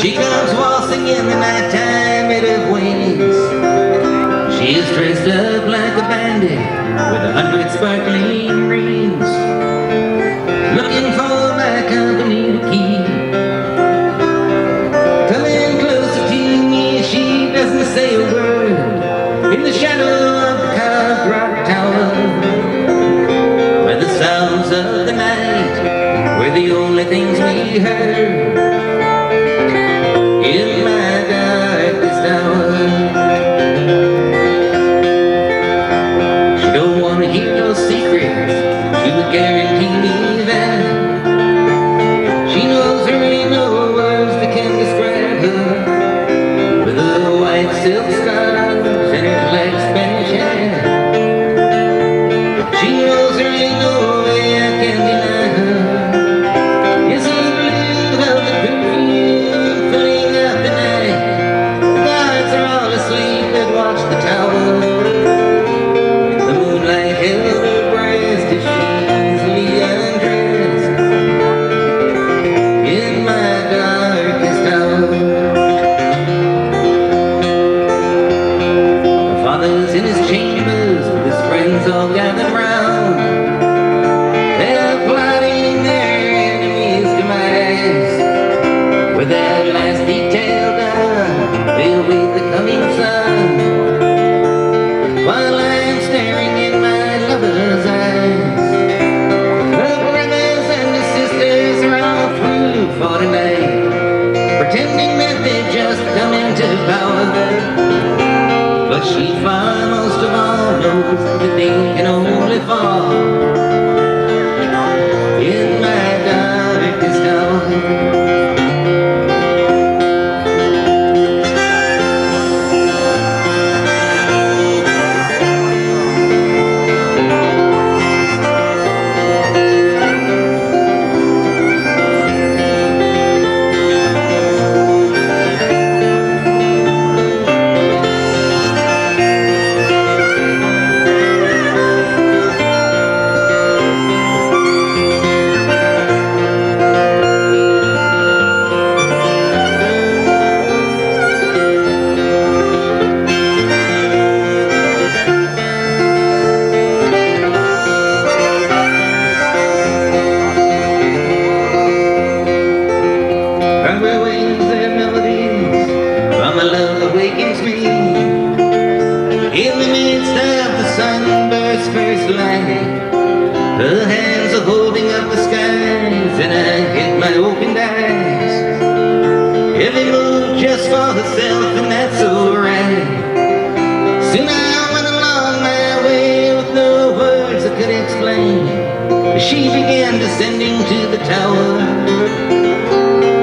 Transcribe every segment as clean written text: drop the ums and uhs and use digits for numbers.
She comes waltzing in the nighttime made of wings. She is dressed up like a bandit with 100 sparkling rings, looking for my company to keep. Coming closer to me, she doesn't say a word. In the shadow of the carved rock tower, where the sounds of the night were the only things we heard. In my darkest hour, she don't want to hear no secrets. She would guarantee me that she knows there ain't no words that can describe her, with her white silk scarves and her black Spanish hair. She knows there ain't no way I can deny her. Yes, her blue velvet perfume filling up the night. The guards are all asleep that watch the tower. The moonlight held her breast as she easily undressed in my darkest hour. My father's in his chambers with his friends all gathered round. They're plotting their enemy's demise. With that last detail done, they'll wait the coming sun, while I'm staring in my lover's eyes. The brothers and the sisters are all through for tonight, pretending that they've just come into power. But she far most of all knows that they can only fall in my darkest hour. Her wings, their melodies, from a love awakens me. In the midst of the sunburst's first light, her hands are holding up the skies, and I hit my opened eyes. Every move just for herself, and that's alright. Soon I went along my way with no words I could explain. She began descending to the tower.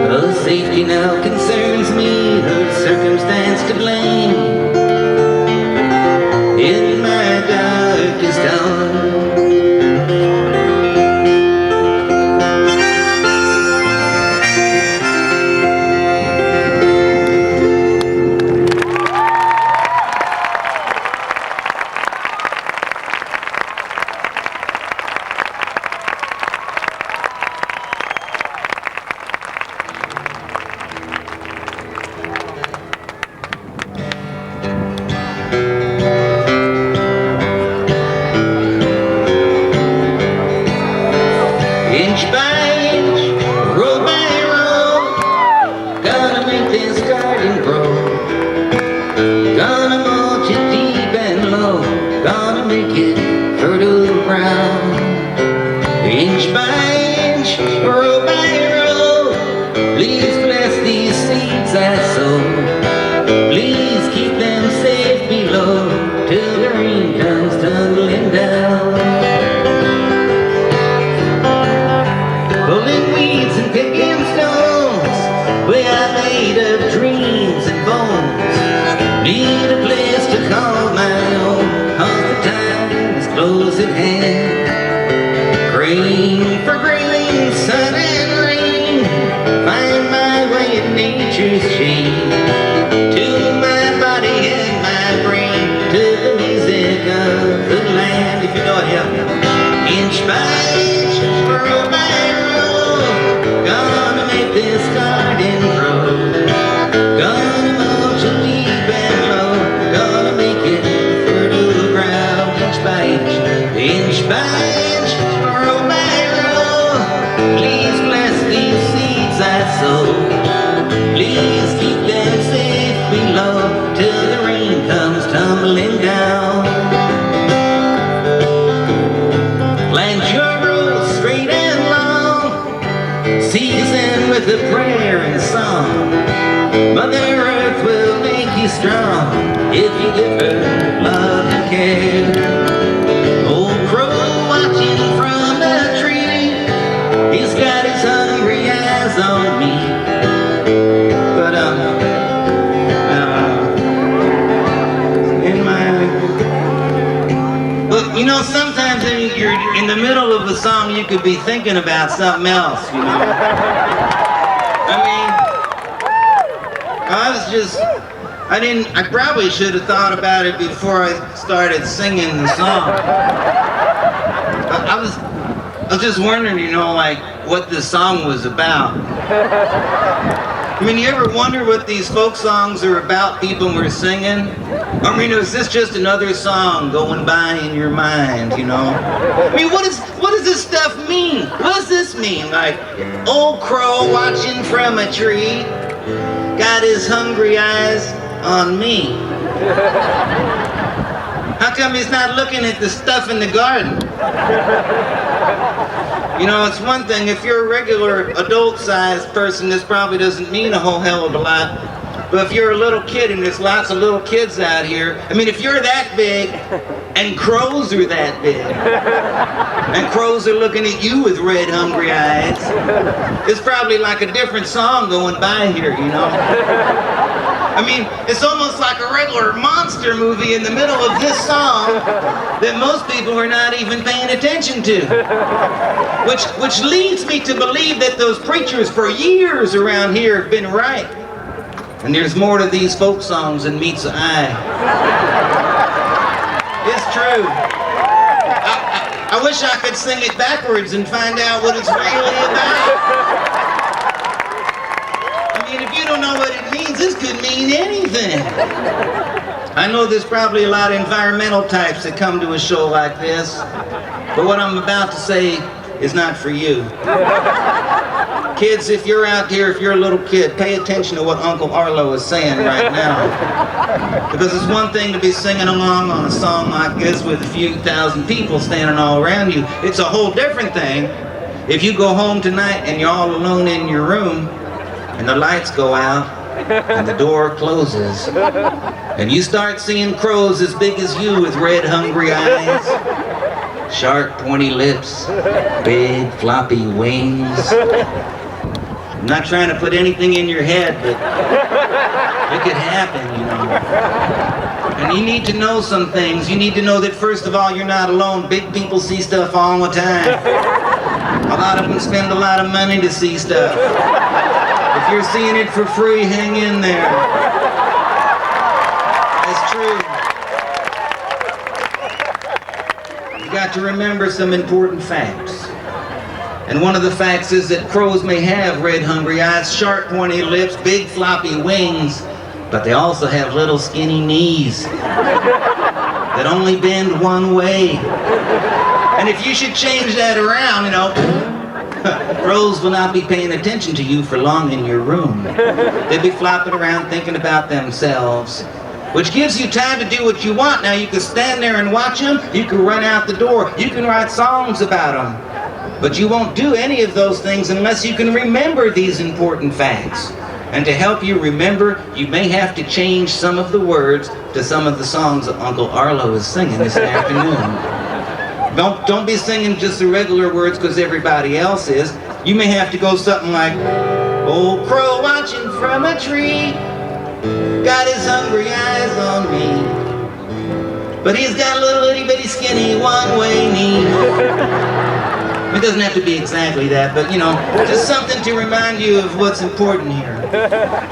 Her safety now concerns me, her circumstance to blame. In my darkest hour, inch by inch, row by row, gonna make this garden grow. Gonna mulch it deep and low, gonna make it fertile ground. Inch by inch, row by row, please bless these seeds I sow. Please keep them safe below till the rain comes tumbling down. Pulling weeds and picking stones, we are made of dreams and bones. Need a place to call my own, 'cause the time is close at hand. Praying for grain, sun and rain, find my way in nature's shade. To my body and my brain, to the music of the land. If you know it, help me. Inch by inch, row by row, gonna make this garden grow. you give her love and care. Old crow watching from a tree, he's got his hungry eyes on me. But in my, but you know, sometimes you're in the middle of a song, you could be thinking about something else, you know. I probably should have thought about it before I started singing the song. I was just wondering, you know, like, what this song was about. I mean, you ever wonder what these folk songs are about, people were singing? I mean, is this just another song going by in your mind, you know? I mean, what does this stuff mean? What does this mean? Like, old crow watching from a tree, got his hungry eyes on me. How come he's not looking at the stuff in the garden? You know, it's one thing, if you're a regular adult-sized person, this probably doesn't mean a whole hell of a lot. But if you're a little kid, and there's lots of little kids out here, I mean, if you're that big, and crows are that big, and crows are looking at you with red, hungry eyes, it's probably like a different song going by here, you know? I mean, it's almost like a regular monster movie in the middle of this song that most people are not even paying attention to. Which leads me to believe that those preachers for years around here have been right. And there's more to these folk songs than meets the eye. It's true. I wish I could sing it backwards and find out what it's really about. I mean, if you don't know what it means, this could mean anything. I know there's probably a lot of environmental types that come to a show like this, but what I'm about to say is not for you. Kids, if you're out here, if you're a little kid, pay attention to what Uncle Arlo is saying right now. Because it's one thing to be singing along on a song like this with a few thousand people standing all around you. It's a whole different thing if you go home tonight and you're all alone in your room and the lights go out and the door closes and you start seeing crows as big as you with red, hungry eyes, sharp, pointy lips, big, floppy wings. I'm not trying to put anything in your head, but it could happen, you know. And you need to know some things. You need to know that, first of all, you're not alone. Big people see stuff all the time. A lot of them spend a lot of money to see stuff. If you're seeing it for free, hang in there. That's true. You got to remember some important facts. And one of the facts is that crows may have red, hungry eyes, sharp, pointy lips, big, floppy wings, but they also have little, skinny knees that only bend one way. And if you should change that around, you know, crows will not be paying attention to you for long in your room. They'll be flopping around thinking about themselves, which gives you time to do what you want. Now, you can stand there and watch them, you can run out the door, you can write songs about them. But you won't do any of those things unless you can remember these important facts. And to help you remember, you may have to change some of the words to some of the songs that Uncle Arlo is singing this afternoon. Don't be singing just the regular words because everybody else is. You may have to go something like, old crow watching from a tree, got his hungry eyes on me, but he's got a little itty bitty skinny one-way knee. It doesn't have to be exactly that, but you know, just something to remind you of what's important here.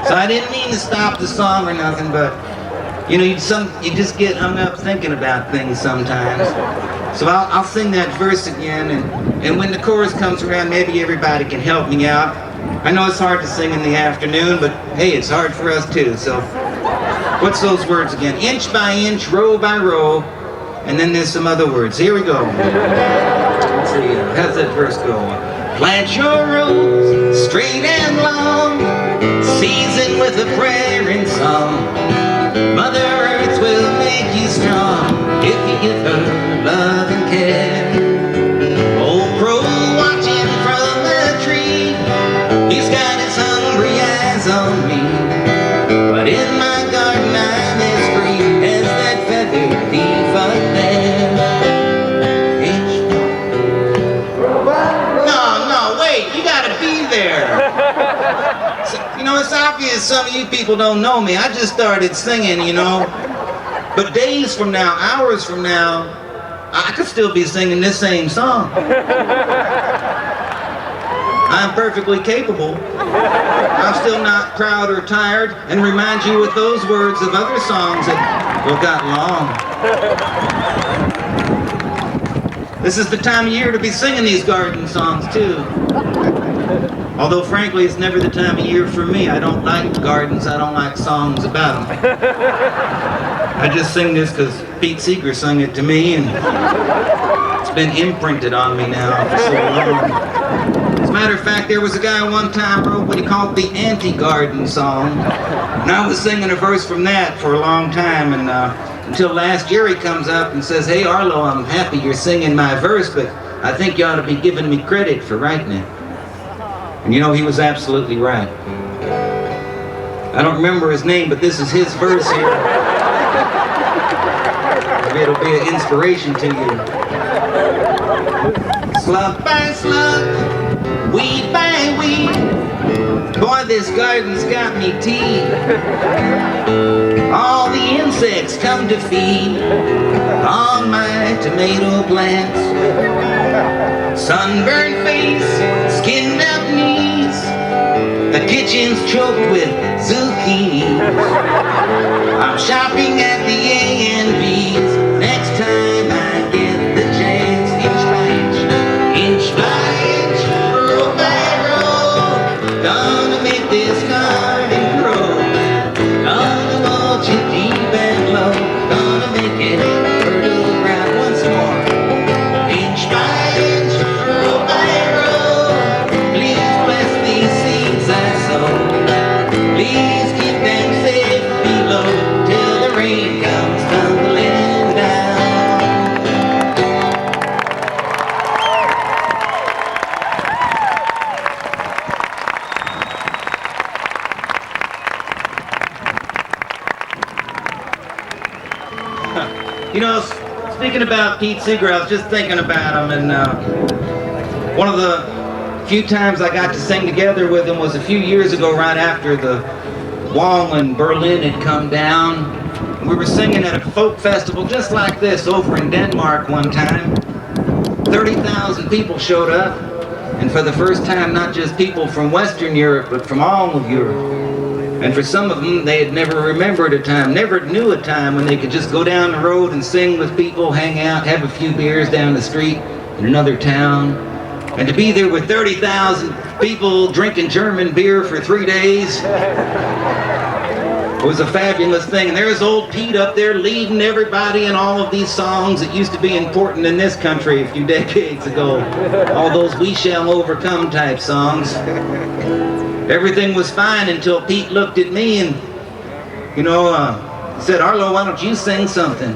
So I didn't mean to stop the song or nothing, but you know, you just get hung up thinking about things sometimes. So I'll sing that verse again, and when the chorus comes around, maybe everybody can help me out. I know it's hard to sing in the afternoon, but hey, it's hard for us too. So what's those words again? Inch by inch, row by row, and then there's some other words. Here we go. Let's see, how's that verse go? Plant your roots straight and long, season with a prayer and song. Mother Earth will make you strong if you give her love and care. Old crow watching from a tree, he's got his hungry eyes on me, but in my garden I'm as free as is some of you people don't know me. I just started singing, you know. But days from now, hours from now, I could still be singing this same song. I'm perfectly capable. I'm still not proud or tired, and remind you with those words of other songs that well got long. This is the time of year to be singing these garden songs too. Although frankly, it's never the time of year for me. I don't like gardens, I don't like songs about them. I just sing this because Pete Seeger sung it to me, and it's been imprinted on me now for so long. As a matter of fact, there was a guy one time wrote what he called the anti-garden song, and I was singing a verse from that for a long time, and until last year he comes up and says, "Hey Arlo, I'm happy you're singing my verse, but I think you ought to be giving me credit for writing it." And you know, he was absolutely right. I don't remember his name, but this is his verse here. Maybe it'll be an inspiration to you. Slug by slug, weed by weed, boy, this garden's got me teed. All the insects come to feed on my tomato plants. Sunburned face, skinned up knees, the kitchen's choked with zucchini. I'm shopping at the A&B's next time I get the chance. Inch by inch, row by row, gonna make this garden grow. Gonna mulch it deep and low, gonna make it fertile ground once more. Inch by inch, row by row, please bless these seeds I sow. Please keep them safe below till the rain comes tumbling down. You know, speaking about Pete Seeger, I was just thinking about him, and one of the few times I got to sing together with him was a few years ago, right after the wall in Berlin had come down. We were singing at a folk festival just like this over in Denmark one time. 30,000 people showed up, and for the first time, not just people from Western Europe, but from all of Europe. And for some of them, they had never remembered a time, never knew a time when they could just go down the road and sing with people, hang out, have a few beers down the street in another town. And to be there with 30,000 people drinking German beer for 3 days was a fabulous thing. And there's old Pete up there leading everybody in all of these songs that used to be important in this country a few decades ago. All those "We Shall Overcome" type songs. Everything was fine until Pete looked at me and, he said, "Arlo, why don't you sing something?"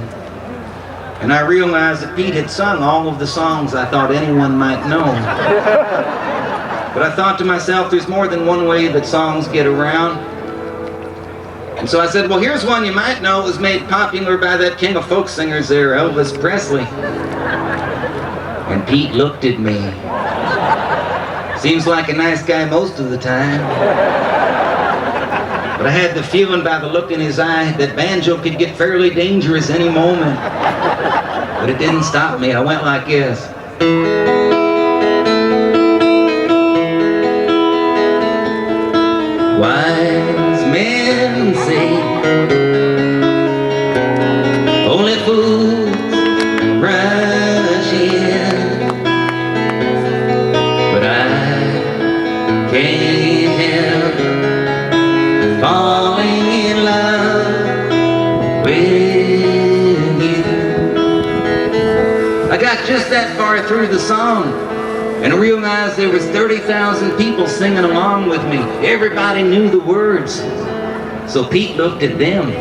And I realized that Pete had sung all of the songs I thought anyone might know. But I thought to myself, there's more than one way that songs get around. And so I said, well, here's one you might know. It was made popular by that king of folk singers there, Elvis Presley. And Pete looked at me. Seems like a nice guy most of the time. But I had the feeling by the look in his eye that banjo could get fairly dangerous any moment. But it didn't stop me. I went like this. Wise men say only fools rush in, but I can't help falling in love with you. I got just that far through the song and realized there was 30,000 people singing along with me. Everybody knew the words. So Pete looked at them.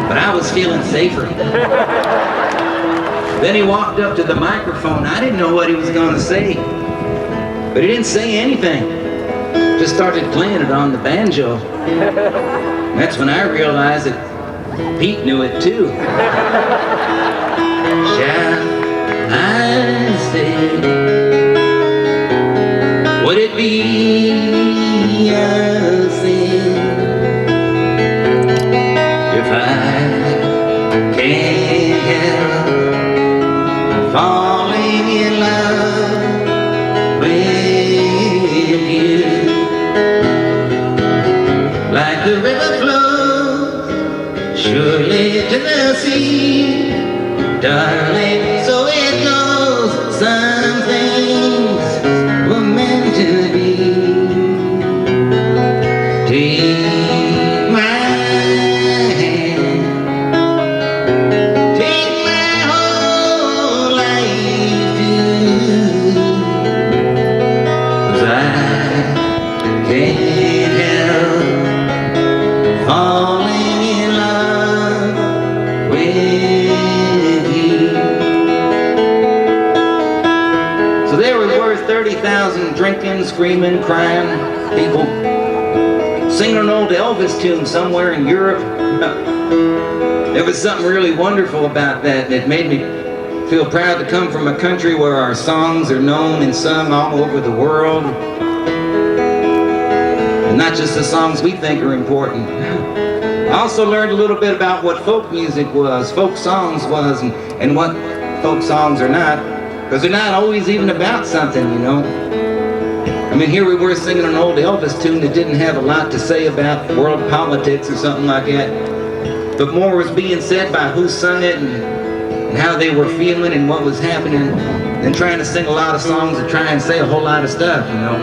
But I was feeling safer. Then he walked up to the microphone. I didn't know what he was going to say. But he didn't say anything. Just started playing it on the banjo. And that's when I realized that Pete knew it too. Shall I stay? Would it be be a sin if I can't help falling in love with you. Like the river flows surely to the sea, darling, so it goes. Some things were meant to be. Take my hand, take my whole life too, 'cause I can't help falling in love with you. So there we were, 30,000 drinking, screaming, crying people, singing an old Elvis tune somewhere in Europe. There was something really wonderful about that. It made me feel proud to come from a country where our songs are known and sung all over the world. And not just the songs we think are important. I also learned a little bit about what folk music was, folk songs was, and what folk songs are not. Because they're not always even about something, you know. I mean, here we were singing an old Elvis tune that didn't have a lot to say about world politics or something like that. But more was being said by who sung it and how they were feeling and what was happening than trying to sing a lot of songs that try and say a whole lot of stuff, you know.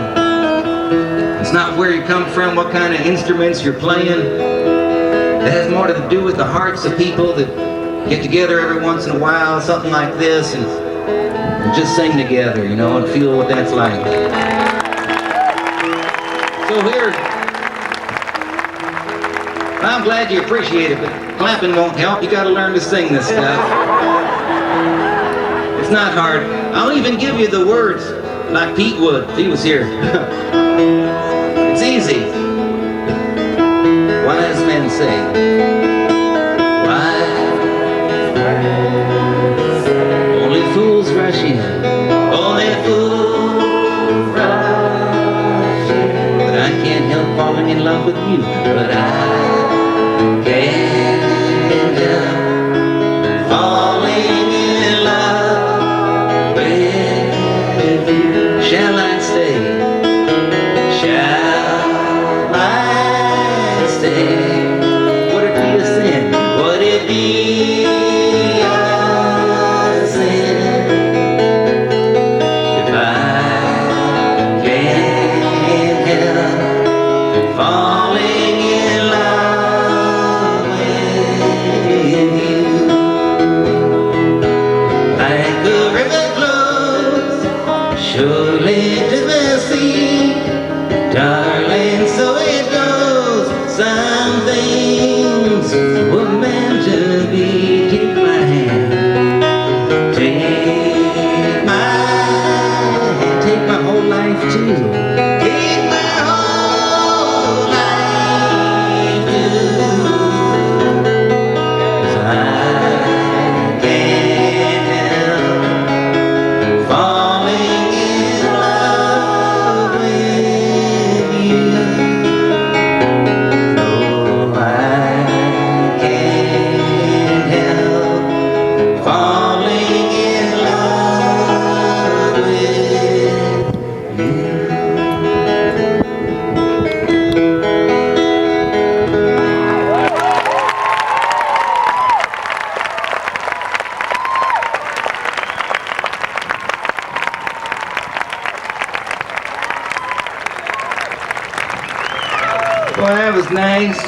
It's not where you come from, what kind of instruments you're playing. It has more to do with the hearts of people that get together every once in a while, something like this, and just sing together, you know, and feel what that's like. So here, I'm glad you appreciate it, but clapping won't help. You gotta learn to sing this stuff. It's not hard. I'll even give you the words like Pete would if he was here. It's easy. Wise men say, only fools rush in, only fools rush in. But I can't help falling in love with you. But I can't help falling in love with you. Shall I stay? Shall I stay? Would it be a sin? Would it be surely to the sea, darling, so it goes. Some things were meant to be. Take my hand, take my hand, take my whole life too. Take my whole life too. 'Cause I can't help falling. Well, that was nice.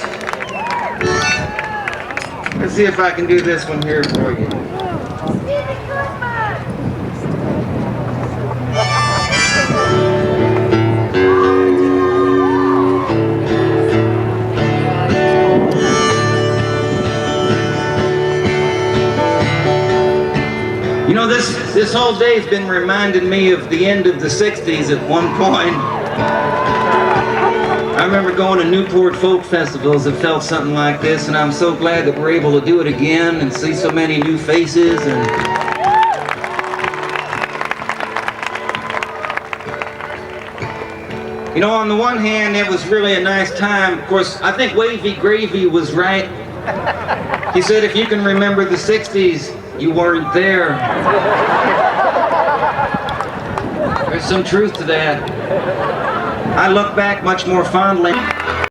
Let's see if I can do this one here for you. You know, this whole day's been reminding me of the end of the 60s at one point. I remember going to Newport folk festivals that felt something like this, and I'm so glad that we're able to do it again and see so many new faces. And You know, on the one hand, it was really a nice time. Of course, I think Wavy Gravy was right. He said, if you can remember the 60s, you weren't there. There's some truth to that. I look back much more fondly.